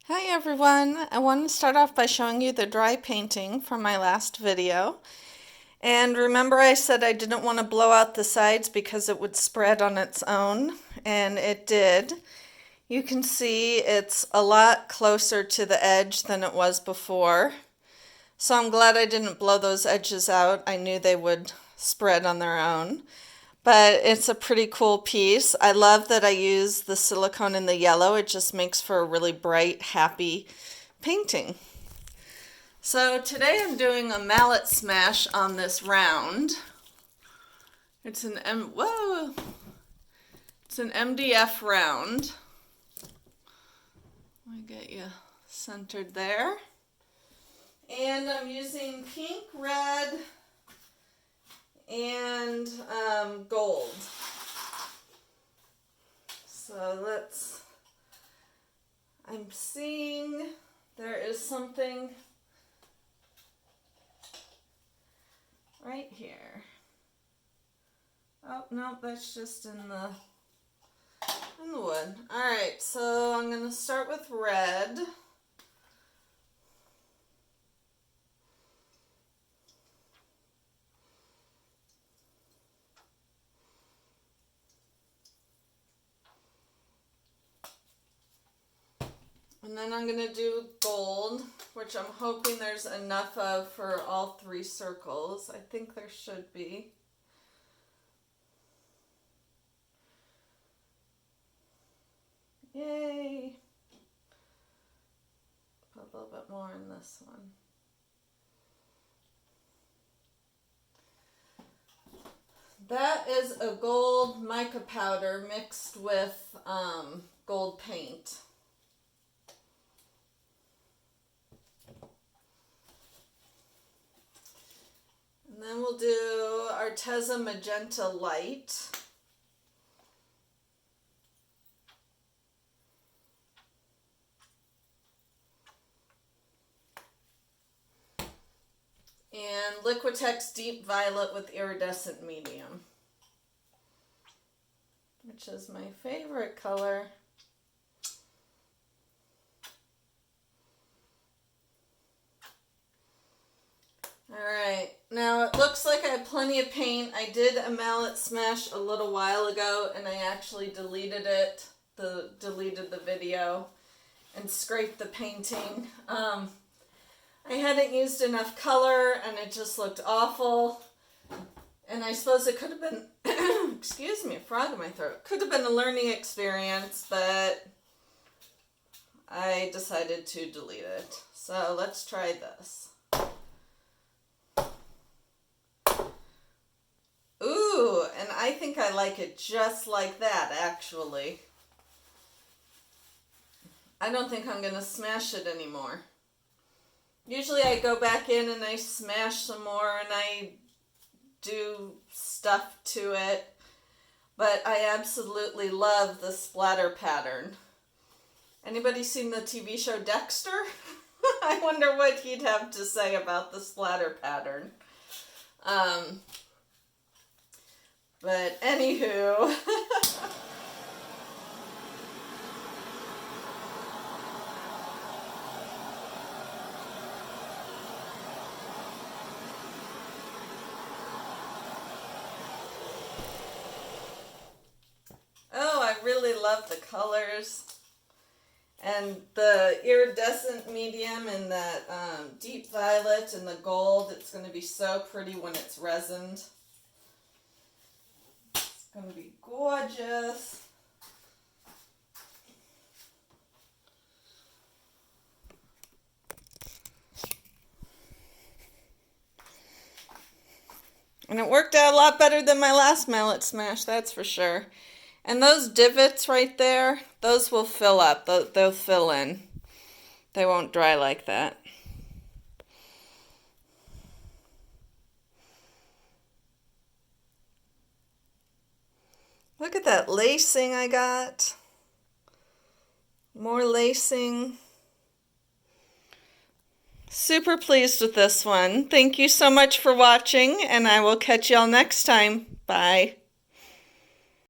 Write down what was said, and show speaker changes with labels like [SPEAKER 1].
[SPEAKER 1] Hi everyone, I want to start off by showing you the dry painting from my last video. And remember I said I didn't want to blow out the sides because it would spread on its own, and it did. You can see it's a lot closer to the edge than it was before. So I'm glad I didn't blow those edges out. I knew they would spread on their own. But it's a pretty cool piece. I love that I use the silicone in the yellow. It just makes for a really bright, happy painting. So today I'm doing a mallet smash on this round. It's an It's an MDF round. Let me get you centered there. And I'm using pink, red, and gold. So I'm seeing there is something right here. Oh, no, that's just in the wood. Alright, so I'm going to start with red. And then I'm going to do gold, which I'm hoping there's enough of for all three circles. I think there should be. Yay! Put a little bit more in this one. That is a gold mica powder mixed with gold paint. And then we'll do Arteza Magenta Light. And Liquitex Deep Violet with Iridescent Medium, which is my favorite color. Alright, now it looks like I have plenty of paint. I did a mallet smash a little while ago and I actually deleted the video and scraped the painting. I hadn't used enough color and it just looked awful. And I suppose it could have been, excuse me, a frog in my throat. Could have been a learning experience, but I decided to delete it. So let's try this. Ooh, and I think I like it just like that, actually. I don't think I'm going to smash it anymore. Usually I go back in and I smash some more and I do stuff to it. But I absolutely love the splatter pattern. Anybody seen the TV show Dexter? I wonder what he'd have to say about the splatter pattern. But anywho. Oh, I really love the colors. And the iridescent medium and that deep violet and the gold, it's going to be so pretty when it's resined. It's going to be gorgeous. And it worked out a lot better than my last mallet smash, that's for sure. And those divots right there, those will fill up. They'll fill in. They won't dry like that. Look at that lacing I got. More lacing. Super pleased with this one. Thank you so much for watching, and I will catch y'all next time. Bye.